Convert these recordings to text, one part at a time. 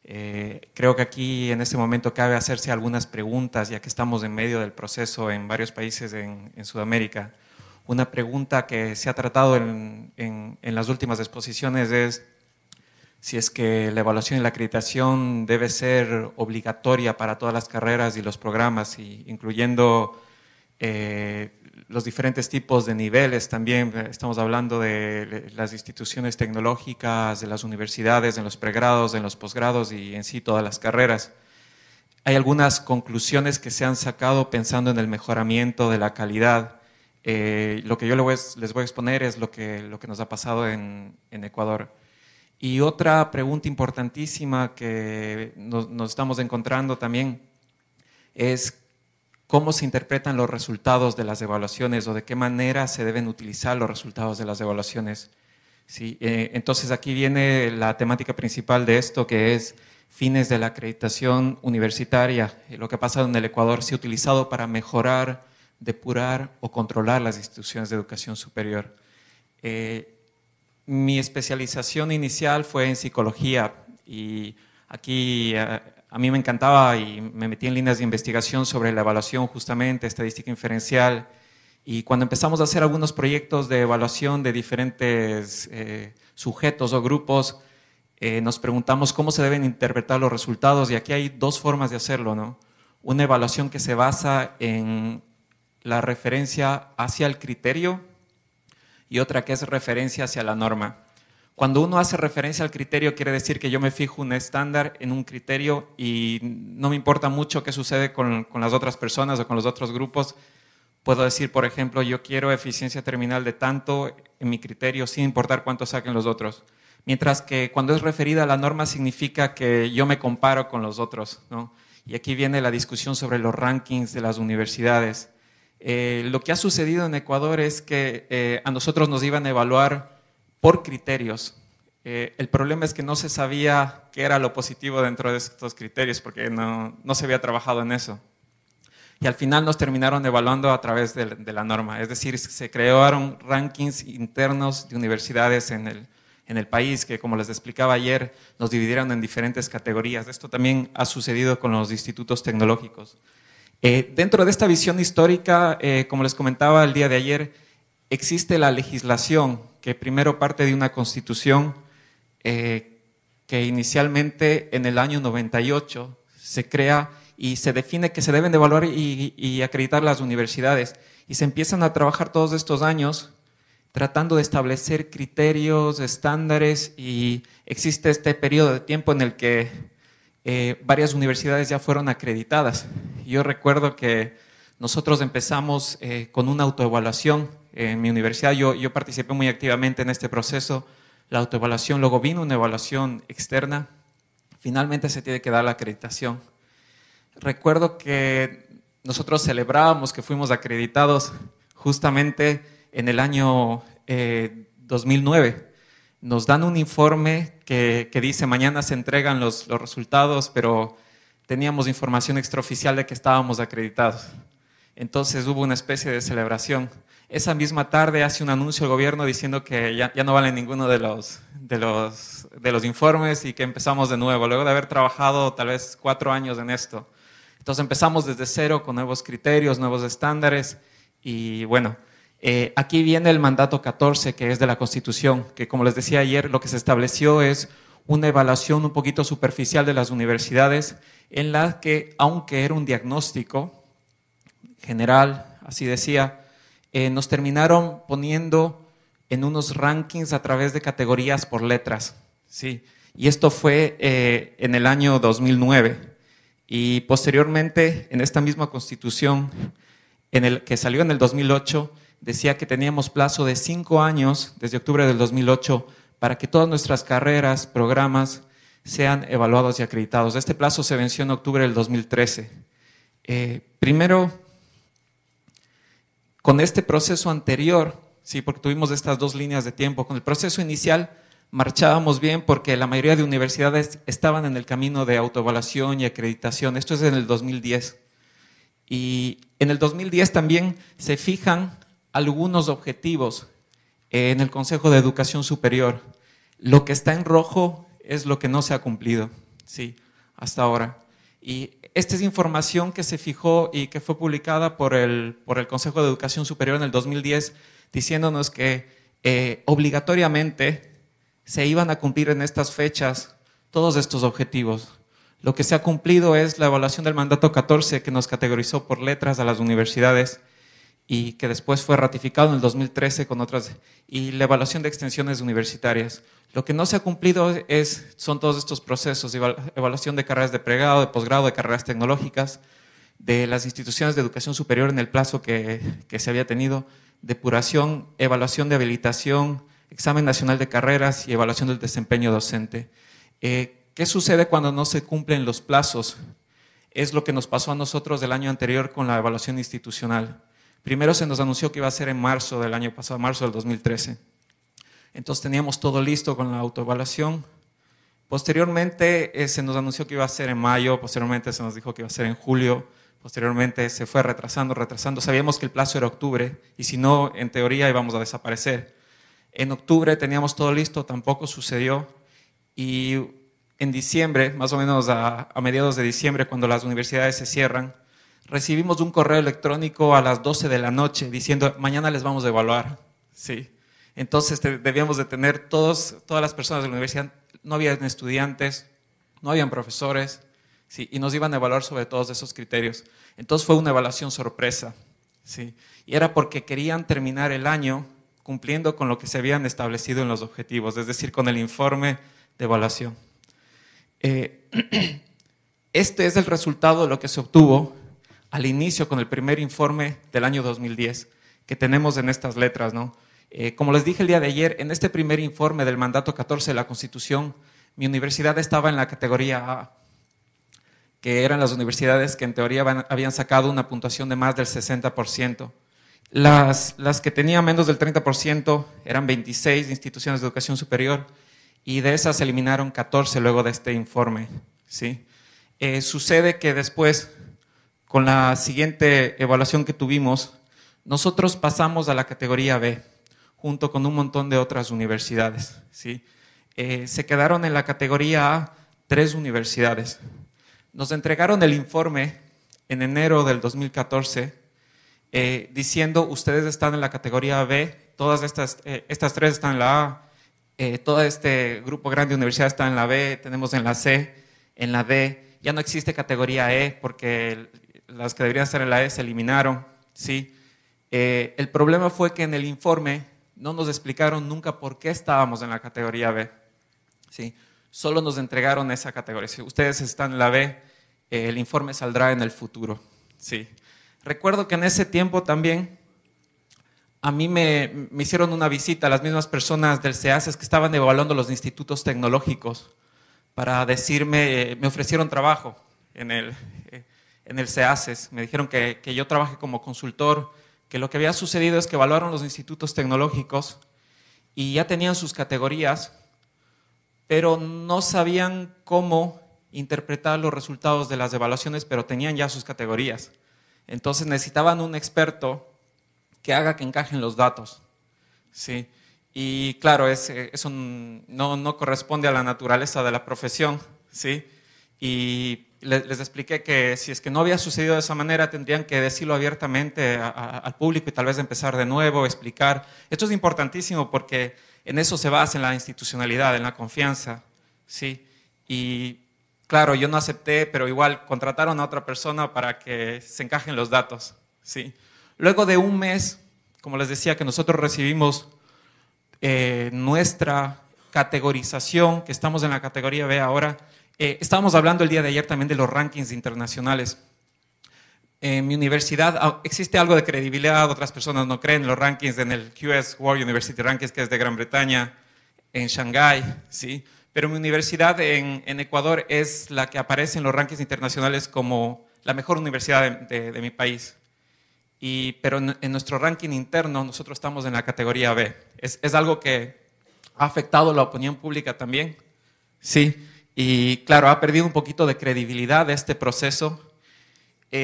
Creo que aquí en este momento cabe hacerse algunas preguntas, ya que estamos en medio del proceso en varios países en Sudamérica. Una pregunta que se ha tratado en las últimas exposiciones es si es que la evaluación y la acreditación debe ser obligatoria para todas las carreras y los programas, incluyendo los diferentes tipos de niveles. También estamos hablando de las instituciones tecnológicas, de las universidades, en los pregrados, en los posgrados y en sí todas las carreras. Hay algunas conclusiones que se han sacado pensando en el mejoramiento de la calidad. Lo que yo les voy a exponer es lo que nos ha pasado en Ecuador. Y otra pregunta importantísima que nos estamos encontrando también es cómo se interpretan los resultados de las evaluaciones o de qué manera se deben utilizar los resultados de las evaluaciones. Sí, entonces aquí viene la temática principal de esto, que es fines de la acreditación universitaria. Lo que ha pasado en el Ecuador se ha utilizado para mejorar, depurar o controlar las instituciones de educación superior. Mi especialización inicial fue en psicología y aquí a mí me encantaba y me metí en líneas de investigación sobre la evaluación justamente, estadística inferencial, y cuando empezamos a hacer algunos proyectos de evaluación de diferentes sujetos o grupos, nos preguntamos cómo se deben interpretar los resultados, y aquí hay dos formas de hacerlo, ¿no? Una evaluación que se basa en la referencia hacia el criterio y otra que es referencia hacia la norma. Cuando uno hace referencia al criterio, quiere decir que yo me fijo un estándar en un criterio y no me importa mucho qué sucede con las otras personas o con los otros grupos. Puedo decir, por ejemplo, yo quiero eficiencia terminal de tanto en mi criterio sin importar cuánto saquen los otros. Mientras que cuando es referida a la norma significa que yo me comparo con los otros, ¿no? Y aquí viene la discusión sobre los rankings de las universidades. Lo que ha sucedido en Ecuador es que a nosotros nos iban a evaluar por criterios. El problema es que no se sabía qué era lo positivo dentro de estos criterios porque no se había trabajado en eso. Y al final nos terminaron evaluando a través de la norma. Es decir, se crearon rankings internos de universidades en el país que, como les explicaba ayer, nos dividieron en diferentes categorías. Esto también ha sucedido con los institutos tecnológicos. Dentro de esta visión histórica, como les comentaba el día de ayer, existe la legislación que primero parte de una constitución que inicialmente en el año 98 se crea y se define que se deben de evaluar y acreditar las universidades. Y se empiezan a trabajar todos estos años tratando de establecer criterios, estándares, y existe este periodo de tiempo en el que varias universidades ya fueron acreditadas. Yo recuerdo que nosotros empezamos con una autoevaluación en mi universidad. Yo participé muy activamente en este proceso, la autoevaluación, luego vino una evaluación externa, finalmente se tiene que dar la acreditación. Recuerdo que nosotros celebrábamos que fuimos acreditados justamente en el año 2009. Nos dan un informe que dice mañana se entregan los resultados, pero teníamos información extraoficial de que estábamos acreditados. Entonces hubo una especie de celebración. Esa misma tarde hace un anuncio el gobierno diciendo que ya no valen ninguno de los informes y que empezamos de nuevo, luego de haber trabajado tal vez 4 años en esto. Entonces empezamos desde cero con nuevos criterios, nuevos estándares y bueno, aquí viene el mandato 14, que es de la Constitución, que como les decía ayer, lo que se estableció es una evaluación un poquito superficial de las universidades en la que, aunque era un diagnóstico general, así decía, nos terminaron poniendo en unos rankings a través de categorías por letras, ¿sí? Y esto fue en el año 2009. Y posteriormente, en esta misma Constitución, que salió en el 2008, decía que teníamos plazo de 5 años, desde octubre del 2008, para que todas nuestras carreras, programas, sean evaluados y acreditados. Este plazo se venció en octubre del 2013. Primero, con este proceso anterior, sí, porque tuvimos estas dos líneas de tiempo, con el proceso inicial marchábamos bien porque la mayoría de universidades estaban en el camino de autoevaluación y acreditación. Esto es en el 2010. Y en el 2010 también se fijan algunos objetivos en el Consejo de Educación Superior. Lo que está en rojo es lo que no se ha cumplido, sí, hasta ahora. Y esta es información que se fijó y que fue publicada por el Consejo de Educación Superior en el 2010, diciéndonos que obligatoriamente se iban a cumplir en estas fechas todos estos objetivos. Lo que se ha cumplido es la evaluación del mandato 14, que nos categorizó por letras a las universidades y que después fue ratificado en el 2013 con otras, y la evaluación de extensiones universitarias. Lo que no se ha cumplido son todos estos procesos, evaluación de carreras de pregrado, de posgrado, de carreras tecnológicas, de las instituciones de educación superior en el plazo que se había tenido, depuración, evaluación de habilitación, examen nacional de carreras y evaluación del desempeño docente. ¿Qué sucede cuando no se cumplen los plazos? Es lo que nos pasó a nosotros del año anterior con la evaluación institucional. Primero se nos anunció que iba a ser en marzo del año pasado, marzo del 2013. Entonces teníamos todo listo con la autoevaluación. Posteriormente se nos anunció que iba a ser en mayo, posteriormente se nos dijo que iba a ser en julio, posteriormente se fue retrasando. Sabíamos que el plazo era octubre y si no, en teoría íbamos a desaparecer. En octubre teníamos todo listo, tampoco sucedió. Y en diciembre, más o menos a mediados de diciembre, cuando las universidades se cierran, recibimos un correo electrónico a las 12 de la noche diciendo, mañana les vamos a evaluar. Sí. Entonces debíamos de tener todas las personas de la universidad, no habían estudiantes, no habían profesores, sí, y nos iban a evaluar sobre todos esos criterios. Entonces fue una evaluación sorpresa. Sí. Y era porque querían terminar el año cumpliendo con lo que se habían establecido en los objetivos, es decir, con el informe de evaluación. Este es el resultado de lo que se obtuvo al inicio con el primer informe del año 2010 que tenemos en estas letras, ¿no? Como les dije el día de ayer, en este primer informe del mandato 14 de la Constitución, mi universidad estaba en la categoría A, que eran las universidades que en teoría habían sacado una puntuación de más del 60%. Las que tenían menos del 30% eran 26 instituciones de educación superior y de esas se eliminaron 14 luego de este informe, ¿sí? Sucede que después, con la siguiente evaluación que tuvimos, nosotros pasamos a la categoría B, junto con un montón de otras universidades, ¿sí? Se quedaron en la categoría A 3 universidades. Nos entregaron el informe en enero del 2014 diciendo, ustedes están en la categoría B, todas estas 3 están en la A, todo este grupo grande de universidades está en la B, tenemos en la C, en la D, ya no existe categoría E porque las que deberían estar en la E se eliminaron, ¿sí? El problema fue que en el informe no nos explicaron nunca por qué estábamos en la categoría B, ¿sí? Solo nos entregaron esa categoría. Si ustedes están en la B, el informe saldrá en el futuro, ¿sí? Recuerdo que en ese tiempo también a mí me hicieron una visita a las mismas personas del CEACES que estaban evaluando los institutos tecnológicos para decirme, me ofrecieron trabajo en el CEACES. Me dijeron que yo trabaje como consultor, que lo que había sucedido es que evaluaron los institutos tecnológicos y ya tenían sus categorías, pero no sabían cómo interpretar los resultados de las evaluaciones, pero tenían ya sus categorías. Entonces necesitaban un experto que haga que encajen los datos, ¿sí? Y claro, eso no corresponde a la naturaleza de la profesión, ¿sí? Y les expliqué que si es que no había sucedido de esa manera, tendrían que decirlo abiertamente al público y tal vez empezar de nuevo, explicar. Esto es importantísimo porque en eso se basa en la institucionalidad, en la confianza, ¿sí? Y claro, yo no acepté, pero igual contrataron a otra persona para que se encajen los datos, ¿sí? Luego de un mes, como les decía, que nosotros recibimos nuestra categorización, que estamos en la categoría B ahora, estábamos hablando el día de ayer también de los rankings internacionales. En mi universidad existe algo de credibilidad, otras personas no creen en los rankings, en el QS World University Rankings, que es de Gran Bretaña, en Shanghái, ¿sí? Pero mi universidad en Ecuador es la que aparece en los rankings internacionales como la mejor universidad de mi país. Pero en nuestro ranking interno nosotros estamos en la categoría B. Es algo que ha afectado la opinión pública también, sí, y claro, ha perdido un poquito de credibilidad este proceso.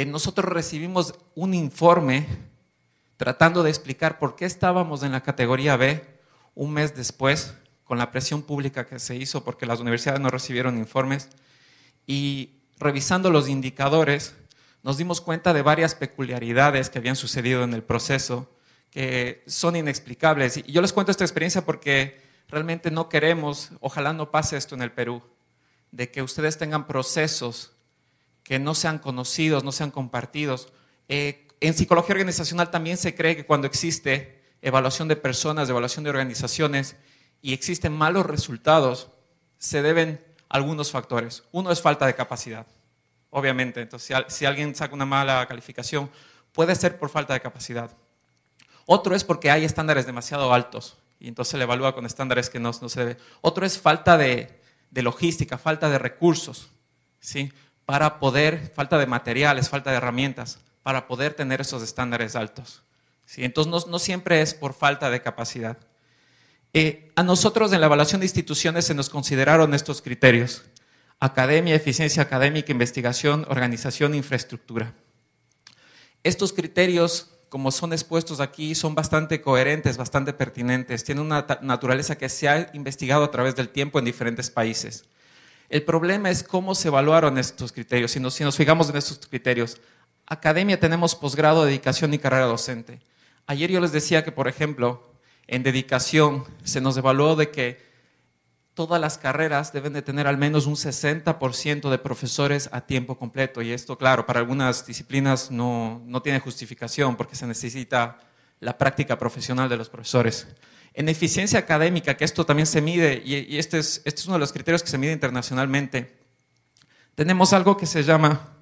Nosotros recibimos un informe tratando de explicar por qué estábamos en la categoría B un mes después, con la presión pública que se hizo porque las universidades no recibieron informes. y revisando los indicadores nos dimos cuenta de varias peculiaridades que habían sucedido en el proceso que son inexplicables. Y yo les cuento esta experiencia porque realmente no queremos, ojalá no pase esto en el Perú, de que ustedes tengan procesos que no sean conocidos, no sean compartidos. En psicología organizacional también se cree que cuando existe evaluación de personas, evaluación de organizaciones y existen malos resultados, se deben a algunos factores. Uno es falta de capacidad, obviamente. Entonces, si alguien saca una mala calificación, puede ser por falta de capacidad. Otro es porque hay estándares demasiado altos y entonces se le evalúa con estándares que no se debe. Otro es falta de logística, falta de recursos, ¿sí? Falta de materiales, falta de herramientas para poder tener esos estándares altos, ¿sí? Entonces no siempre es por falta de capacidad. A nosotros en la evaluación de instituciones se nos consideraron estos criterios: academia, eficiencia académica, investigación, organización, infraestructura. Estos criterios, como son expuestos aquí, son bastante coherentes, bastante pertinentes, tienen una naturaleza que se ha investigado a través del tiempo en diferentes países. El problema es cómo se evaluaron estos criterios. Si nos fijamos en estos criterios, academia tenemos posgrado, dedicación y carrera docente. Ayer yo les decía que, por ejemplo, en dedicación se nos evaluó de que todas las carreras deben de tener al menos un 60% de profesores a tiempo completo. Y esto, claro, para algunas disciplinas no tiene justificación porque se necesita la práctica profesional de los profesores. En eficiencia académica, que esto también se mide, y este es uno de los criterios que se mide internacionalmente, tenemos algo que se llama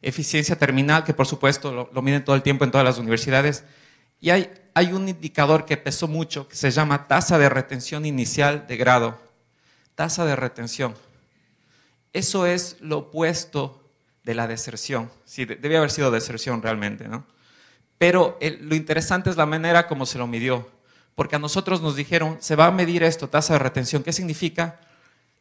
eficiencia terminal, que por supuesto lo miden todo el tiempo en todas las universidades. Y hay un indicador que pesó mucho, que se llama tasa de retención inicial de grado. Tasa de retención. Eso es lo opuesto de la deserción. Sí, debía haber sido deserción realmente, ¿no? Pero lo interesante es la manera como se lo midió. Porque a nosotros nos dijeron, se va a medir esto, tasa de retención. ¿Qué significa?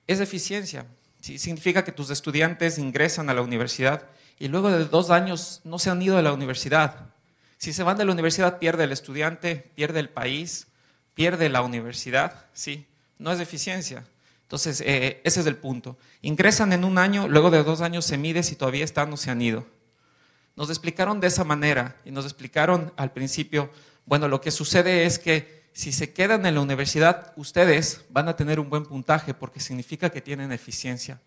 Es eficiencia. ¿Sí? Significa que tus estudiantes ingresan a la universidad y luego de 2 años no se han ido de la universidad. Si se van de la universidad, pierde el estudiante, pierde el país, pierde la universidad. ¿Sí? No es eficiencia. Entonces, ese es el punto. Ingresan en 1 año, luego de 2 años se mide si todavía están o se han ido. Nos explicaron de esa manera y nos explicaron al principio, bueno, lo que sucede es que si se quedan en la universidad, ustedes van a tener un buen puntaje porque significa que tienen eficiencia.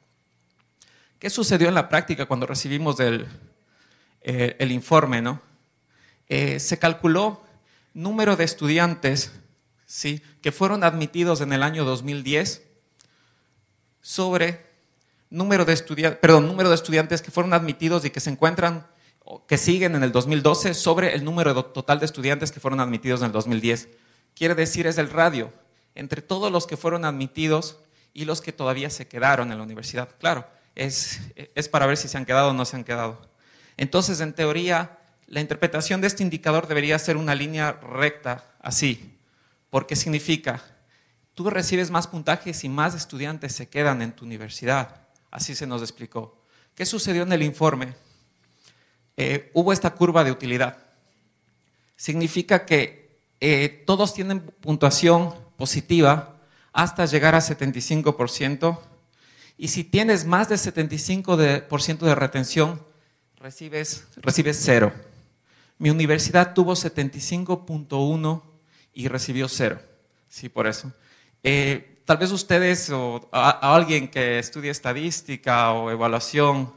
¿Qué sucedió en la práctica cuando recibimos el informe, ¿no? Se calculó número de estudiantes, ¿sí?, que fueron admitidos en el año 2010 sobre número de estudiantes que fueron admitidos y que se encuentran o que siguen en el 2012 sobre el número total de estudiantes que fueron admitidos en el 2010. Quiere decir, es el radio entre todos los que fueron admitidos y los que todavía se quedaron en la universidad. Claro, es para ver si se han quedado o no se han quedado. Entonces, en teoría, la interpretación de este indicador debería ser una línea recta, así, porque significa, tú recibes más puntajes y más estudiantes se quedan en tu universidad. Así se nos explicó. ¿Qué sucedió en el informe? Hubo esta curva de utilidad. Significa que todos tienen puntuación positiva hasta llegar a 75%, y si tienes más de 75% de retención, recibes 0. Mi universidad tuvo 75.1 y recibió 0. Sí, por eso. Tal vez ustedes o a alguien que estudie estadística o evaluación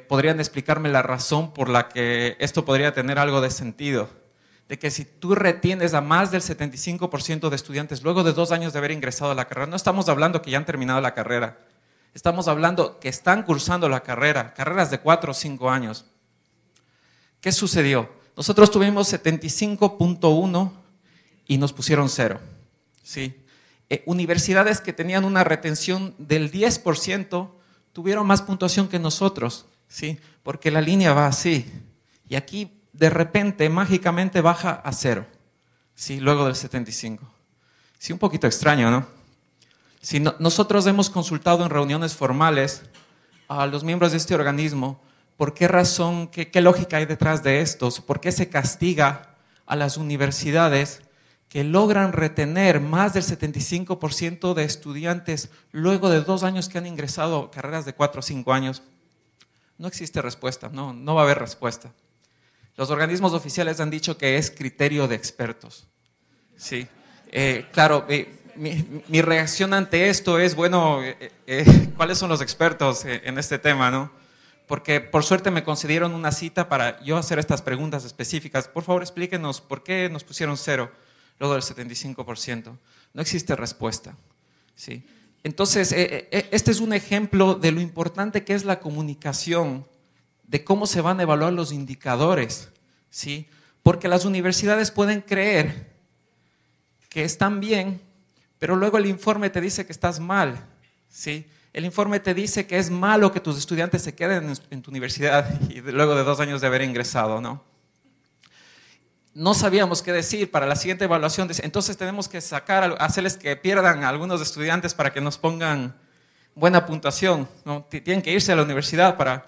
podrían explicarme la razón por la que esto podría tener algo de sentido. De que si tú retienes a más del 75% de estudiantes luego de 2 años de haber ingresado a la carrera, no estamos hablando que ya han terminado la carrera, estamos hablando que están cursando la carrera, carreras de 4 o 5 años. ¿Qué sucedió? Nosotros tuvimos 75.1 y nos pusieron 0. ¿Sí? Universidades que tenían una retención del 10% tuvieron más puntuación que nosotros, ¿sí? Porque la línea va así. Y aquí, de repente, mágicamente baja a 0, ¿sí? Luego del 75. Sí, un poquito extraño, ¿no? Si nosotros hemos consultado en reuniones formales a los miembros de este organismo, ¿por qué razón, qué lógica hay detrás de esto? ¿Por qué se castiga a las universidades que logran retener más del 75% de estudiantes luego de 2 años que han ingresado a carreras de 4 o 5 años, no existe respuesta, no va a haber respuesta. Los organismos oficiales han dicho que es criterio de expertos. Sí. Claro, mi reacción ante esto es, bueno, ¿cuáles son los expertos en este tema, no? Porque por suerte me concedieron una cita para yo hacer estas preguntas específicas. Por favor, explíquenos por qué nos pusieron 0 luego del 75%. No existe respuesta. ¿Sí? Entonces, este es un ejemplo de lo importante que es la comunicación, de cómo se van a evaluar los indicadores. ¿Sí? Porque las universidades pueden creer que están bien, pero luego el informe te dice que estás mal. ¿Sí? El informe te dice que es malo que tus estudiantes se queden en tu universidad y luego de 2 años de haber ingresado, ¿no? No sabíamos qué decir para la siguiente evaluación. Entonces tenemos que hacerles que pierdan a algunos estudiantes para que nos pongan buena puntuación, ¿no? Tienen que irse a la universidad para...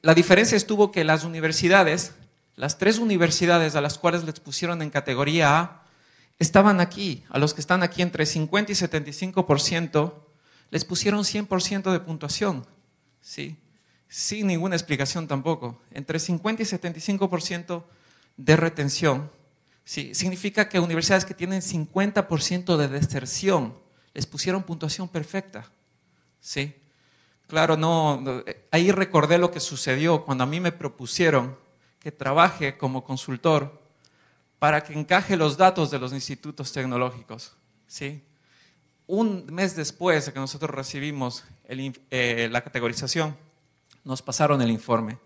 La diferencia estuvo que las universidades, las 3 universidades a las cuales les pusieron en categoría A, estaban aquí. A los que están aquí entre 50 y 75%, les pusieron 100% de puntuación, ¿sí? Sin ninguna explicación tampoco. Entre 50 y 75% de retención, ¿sí? Significa que universidades que tienen 50% de deserción les pusieron puntuación perfecta, ¿sí? Claro, ahí recordé lo que sucedió cuando a mí me propusieron que trabaje como consultor para que encaje los datos de los institutos tecnológicos, ¿sí? Un mes después de que nosotros recibimos la categorización, nos pasaron el informe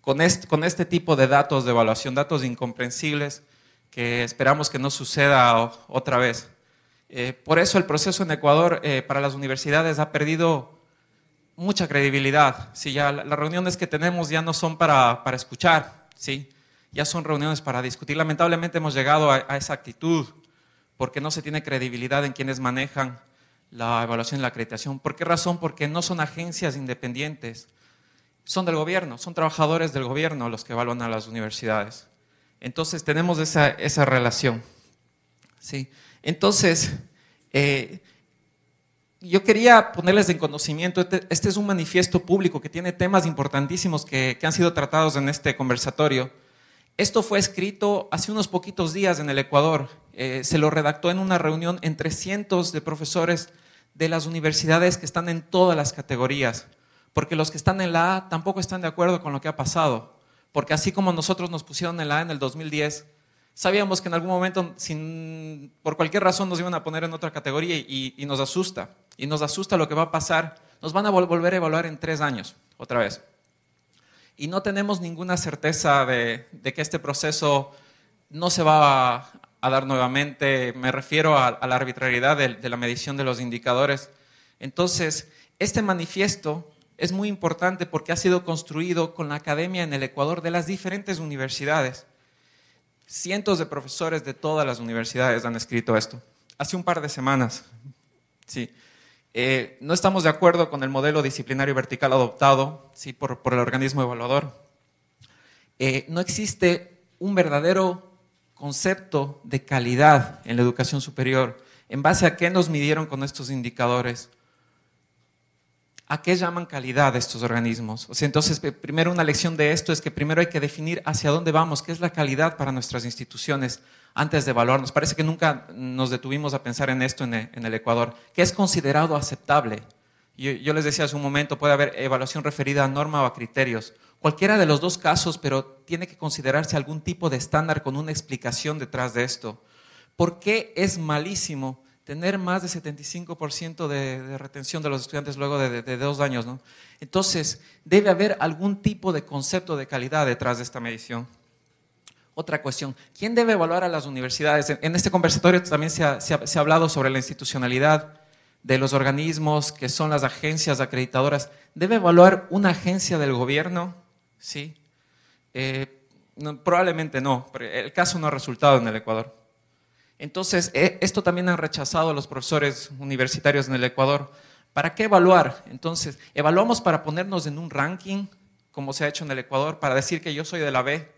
con este tipo de datos de evaluación, datos incomprensibles que esperamos que no suceda otra vez. Por eso el proceso en Ecuador para las universidades ha perdido mucha credibilidad. ¿Sí? Ya las reuniones que tenemos ya no son para escuchar, ¿sí? Ya son reuniones para discutir. Lamentablemente hemos llegado a esa actitud porque no se tiene credibilidad en quienes manejan la evaluación y la acreditación. ¿Por qué razón? Porque no son agencias independientes, son del gobierno, son trabajadores del gobierno los que evalúan a las universidades. Entonces tenemos esa relación. ¿Sí? Entonces, yo quería ponerles en conocimiento, este es un manifiesto público que tiene temas importantísimos que han sido tratados en este conversatorio. Esto fue escrito hace unos poquitos días en el Ecuador. Se lo redactó en una reunión entre cientos de profesores de las universidades que están en todas las categorías, porque los que están en la A tampoco están de acuerdo con lo que ha pasado, porque así como nosotros nos pusieron en la A en el 2010, sabíamos que en algún momento, por cualquier razón, nos iban a poner en otra categoría y nos asusta. Y nos asusta lo que va a pasar. Nos van a volver a evaluar en 3 años, otra vez. Y no tenemos ninguna certeza de que este proceso no se va a dar nuevamente. Me refiero a la arbitrariedad de la medición de los indicadores. Entonces, este manifiesto es muy importante porque ha sido construido con la academia en el Ecuador de las diferentes universidades. Cientos de profesores de todas las universidades han escrito esto. Hace un par de semanas. Sí. No estamos de acuerdo con el modelo disciplinario vertical adoptado, ¿sí? por el organismo evaluador. No existe un verdadero concepto de calidad en la educación superior. ¿En base a qué nos midieron con estos indicadores? ¿A qué llaman calidad estos organismos? O sea, entonces, primero una lección de esto es que primero hay que definir hacia dónde vamos, qué es la calidad para nuestras instituciones antes de evaluarnos. Parece que nunca nos detuvimos a pensar en esto en el Ecuador. ¿Qué es considerado aceptable? Yo les decía hace un momento, puede haber evaluación referida a norma o a criterios. Cualquiera de los dos casos, pero tiene que considerarse algún tipo de estándar con una explicación detrás de esto. ¿Por qué es malísimo tener más de 75% de retención de los estudiantes luego de 2 años, ¿no? Entonces, debe haber algún tipo de concepto de calidad detrás de esta medición. Otra cuestión, ¿quién debe evaluar a las universidades? En este conversatorio también se ha hablado sobre la institucionalidad de los organismos que son las agencias acreditadoras. ¿Debe evaluar una agencia del gobierno? Sí. No, probablemente no, pero el caso no ha resultado en el Ecuador. Entonces, esto también han rechazado los profesores universitarios en el Ecuador. ¿Para qué evaluar? Entonces, ¿evaluamos para ponernos en un ranking, como se ha hecho en el Ecuador, para decir que yo soy de la B?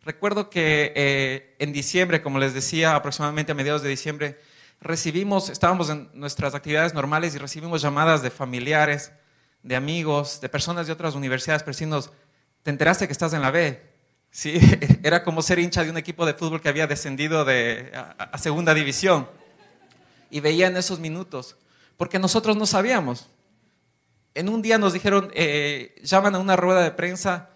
Recuerdo que en diciembre, como les decía, aproximadamente a mediados de diciembre, estábamos en nuestras actividades normales y recibimos llamadas de familiares, de amigos, de personas de otras universidades, diciéndonos, ¿te enteraste que estás en la B? Sí, era como ser hincha de un equipo de fútbol que había descendido a segunda división. Y veía en esos minutos, porque nosotros no sabíamos. En un día nos dijeron, llaman a una rueda de prensa,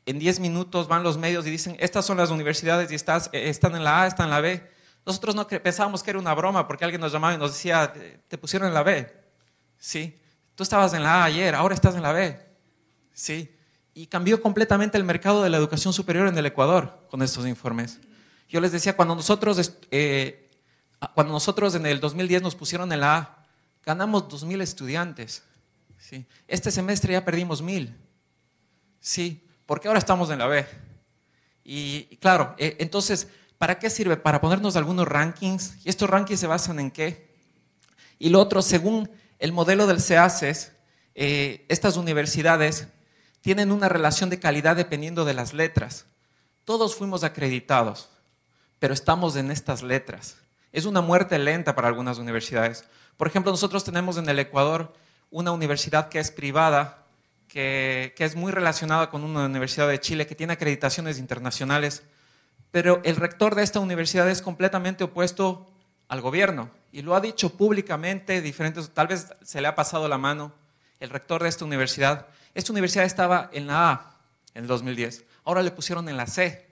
en 10 minutos van los medios y dicen, estas son las universidades y están en la A, están en la B. Nosotros no pensábamos que era una broma porque alguien nos llamaba y nos decía, te pusieron en la B. Sí, tú estabas en la A ayer, ahora estás en la B. Sí, y cambió completamente el mercado de la educación superior en el Ecuador con estos informes. Yo les decía, cuando nosotros en el 2010 nos pusieron en la A, ganamos 2,000 estudiantes. Sí. Este semestre ya perdimos 1,000. Sí, porque ahora estamos en la B. Y claro, entonces, ¿para qué sirve? Para ponernos algunos rankings. ¿Y estos rankings se basan en qué? Y lo otro, según el modelo del CEACES, estas universidades tienen una relación de calidad dependiendo de las letras. Todos fuimos acreditados, pero estamos en estas letras. Es una muerte lenta para algunas universidades. Por ejemplo, nosotros tenemos en el Ecuador una universidad que es privada, que es muy relacionada con una universidad de Chile, que tiene acreditaciones internacionales, pero el rector de esta universidad es completamente opuesto al gobierno y lo ha dicho públicamente, tal vez se le ha pasado la mano, el rector de esta universidad. Esta universidad estaba en la A en el 2010, ahora le pusieron en la C.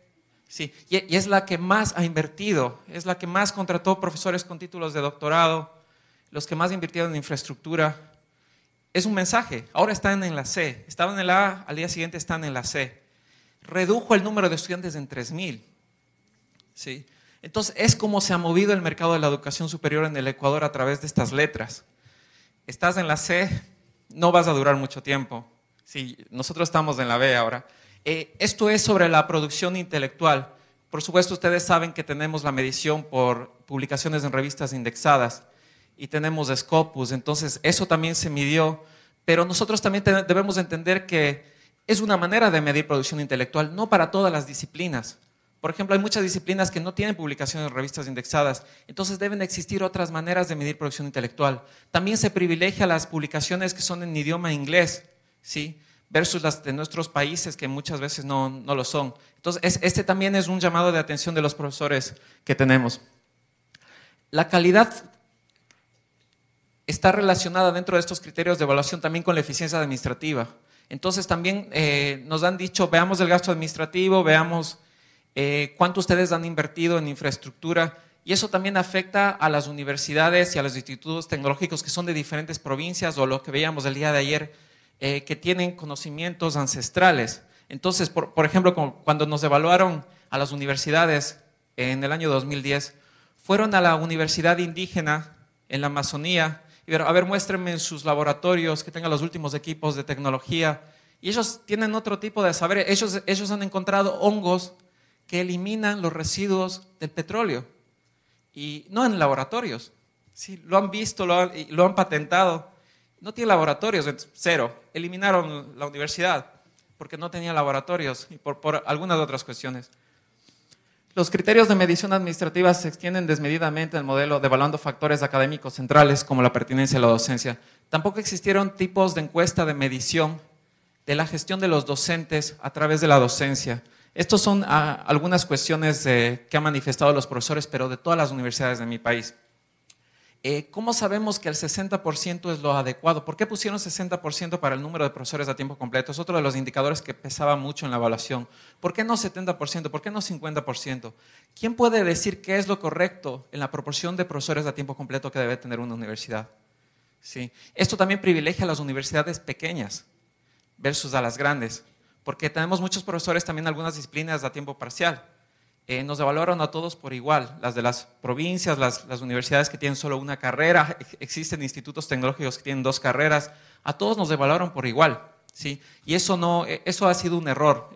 Sí, y es la que más ha invertido, es la que más contrató profesores con títulos de doctorado, los que más invirtieron en infraestructura. Es un mensaje, ahora están en la C, estaban en la A, al día siguiente están en la C. Redujo el número de estudiantes en 3,000. ¿Sí? Entonces, es como se ha movido el mercado de la educación superior en el Ecuador a través de estas letras. Estás en la C, no vas a durar mucho tiempo. Sí, nosotros estamos en la B ahora. Esto es sobre la producción intelectual. Por supuesto, ustedes saben que tenemos la medición por publicaciones en revistas indexadas y tenemos Scopus, entonces eso también se midió, pero nosotros también debemos entender que es una manera de medir producción intelectual, no para todas las disciplinas. Por ejemplo, hay muchas disciplinas que no tienen publicaciones en revistas indexadas, entonces deben existir otras maneras de medir producción intelectual. También se privilegia las publicaciones que son en idioma inglés, ¿sí? Versus las de nuestros países que muchas veces no lo son. Entonces, este también es un llamado de atención de los profesores que tenemos. La calidad está relacionada dentro de estos criterios de evaluación también con la eficiencia administrativa. Entonces también nos han dicho, veamos el gasto administrativo, veamos cuánto ustedes han invertido en infraestructura, y eso también afecta a las universidades y a los institutos tecnológicos que son de diferentes provincias, o lo que veíamos el día de ayer, que tienen conocimientos ancestrales. Entonces, por ejemplo, cuando nos evaluaron a las universidades en el año 2010, fueron a la universidad indígena en la Amazonía, y a ver, muéstrenme en sus laboratorios que tengan los últimos equipos de tecnología. Y ellos tienen otro tipo de saber. Ellos han encontrado hongos que eliminan los residuos del petróleo. Y no en laboratorios. Sí, lo han visto, lo han patentado. No tiene laboratorios, cero. Eliminaron la universidad porque no tenía laboratorios y por algunas otras cuestiones. Los criterios de medición administrativa se extienden desmedidamente en el modelo de evaluando factores académicos centrales como la pertinencia a la docencia. Tampoco existieron tipos de encuesta de medición de la gestión de los docentes a través de la docencia. Estas son algunas cuestiones que han manifestado los profesores, pero de todas las universidades de mi país. ¿Cómo sabemos que el 60% es lo adecuado? ¿Por qué pusieron 60% para el número de profesores a tiempo completo? Es otro de los indicadores que pesaba mucho en la evaluación. ¿Por qué no 70%? ¿Por qué no 50%? ¿Quién puede decir qué es lo correcto en la proporción de profesores a tiempo completo que debe tener una universidad? ¿Sí? Esto también privilegia a las universidades pequeñas versus a las grandes, porque tenemos muchos profesores también en algunas disciplinas a tiempo parcial. Nos evaluaron a todos por igual, las de las provincias, las universidades que tienen solo una carrera, existen institutos tecnológicos que tienen 2 carreras, a todos nos evaluaron por igual, ¿sí? Y eso ha sido un error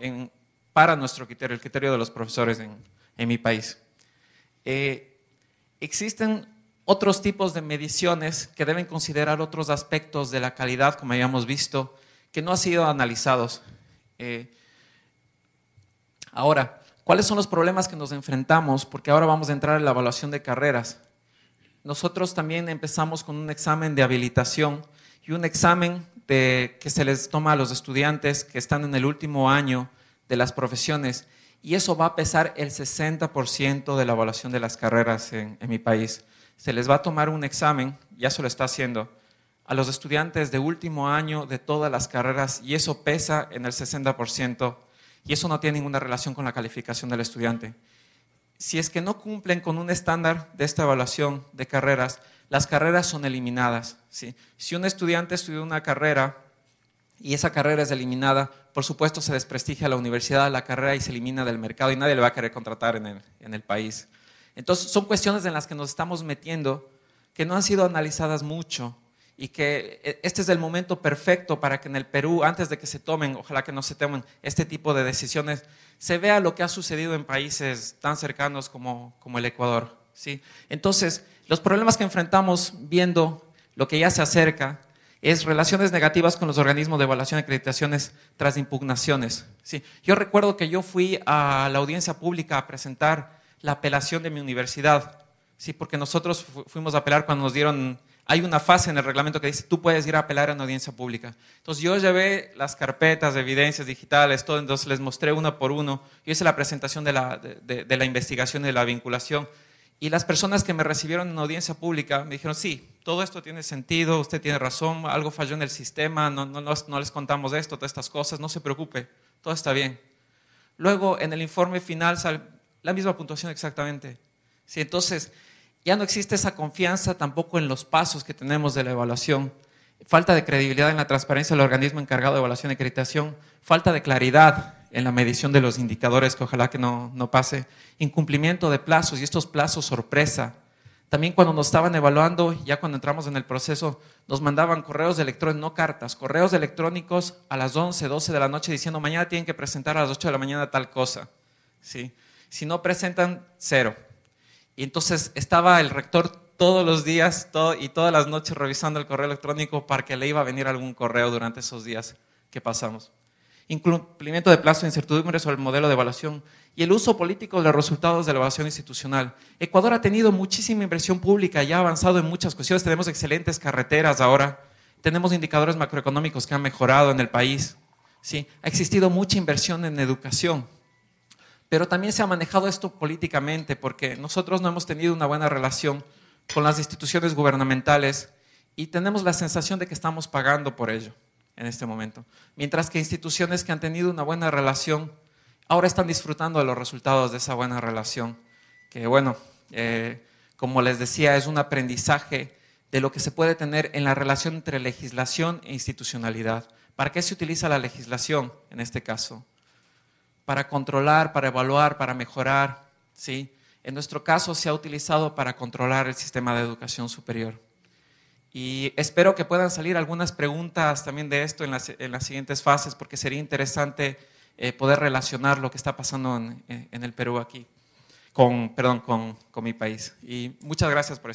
para nuestro criterio, el criterio de los profesores en mi país. Existen otros tipos de mediciones que deben considerar otros aspectos de la calidad, como habíamos visto, que no han sido analizados. Ahora, ¿Cuáles son los problemas que nos enfrentamos? Porque ahora vamos a entrar en la evaluación de carreras. Nosotros también empezamos con un examen de habilitación y un examen que se les toma a los estudiantes que están en el último año de las profesiones, y eso va a pesar el 60% de la evaluación de las carreras en mi país. Se les va a tomar un examen, ya se lo está haciendo, a los estudiantes de último año de todas las carreras, y eso pesa en el 60%, y eso no tiene ninguna relación con la calificación del estudiante. Si es que no cumplen con un estándar de esta evaluación de carreras, las carreras son eliminadas, ¿sí? Si un estudiante estudió una carrera y esa carrera es eliminada, por supuesto se desprestigia la universidad, la carrera, y se elimina del mercado y nadie le va a querer contratar en el país. Entonces son cuestiones en las que nos estamos metiendo que no han sido analizadas mucho, y que este es el momento perfecto para que en el Perú, antes de que se tomen, ojalá que no se tomen este tipo de decisiones, se vea lo que ha sucedido en países tan cercanos como el Ecuador, ¿sí? Entonces, los problemas que enfrentamos viendo lo que ya se acerca es relaciones negativas con los organismos de evaluación y acreditaciones tras impugnaciones, ¿sí? Yo recuerdo que yo fui a la audiencia pública a presentar la apelación de mi universidad, ¿sí? Porque nosotros fuimos a apelar cuando nos dieron. Hay una fase en el reglamento que dice tú puedes ir a apelar en audiencia pública. Entonces yo llevé las carpetas de evidencias digitales, todo, entonces les mostré uno por uno. Yo hice la presentación de la investigación y de la vinculación. Y las personas que me recibieron en audiencia pública me dijeron, sí, todo esto tiene sentido, usted tiene razón, algo falló en el sistema, no les contamos esto, todas estas cosas, no se preocupe, todo está bien. Luego en el informe final sale la misma puntuación exactamente. Sí, entonces ya no existe esa confianza tampoco en los pasos que tenemos de la evaluación. Falta de credibilidad en la transparencia del organismo encargado de evaluación y acreditación. Falta de claridad en la medición de los indicadores, que ojalá que no pase. Incumplimiento de plazos, y estos plazos sorpresa. También cuando nos estaban evaluando, ya cuando entramos en el proceso, nos mandaban correos electrónicos, no cartas, correos electrónicos a las 11, 12 de la noche diciendo mañana tienen que presentar a las 8 de la mañana tal cosa, ¿sí? Si no presentan, cero. Y entonces estaba el rector todos los días y todas las noches revisando el correo electrónico para que le iba a venir algún correo durante esos días que pasamos. Incumplimiento de plazo, incertidumbre sobre el modelo de evaluación y el uso político de los resultados de la evaluación institucional. Ecuador ha tenido muchísima inversión pública y ha avanzado en muchas cuestiones. Tenemos excelentes carreteras ahora, tenemos indicadores macroeconómicos que han mejorado en el país, ¿sí? Ha existido mucha inversión en educación. Pero también se ha manejado esto políticamente porque nosotros no hemos tenido una buena relación con las instituciones gubernamentales y tenemos la sensación de que estamos pagando por ello en este momento. Mientras que instituciones que han tenido una buena relación ahora están disfrutando de los resultados de esa buena relación. Que bueno, como les decía, es un aprendizaje de lo que se puede tener en la relación entre legislación e institucionalidad. ¿Para qué se utiliza la legislación en este caso? Para controlar, para evaluar, para mejorar, ¿sí? En nuestro caso se ha utilizado para controlar el sistema de educación superior. Y espero que puedan salir algunas preguntas también de esto en las siguientes fases, porque sería interesante poder relacionar lo que está pasando en el Perú aquí, con mi país. Y muchas gracias por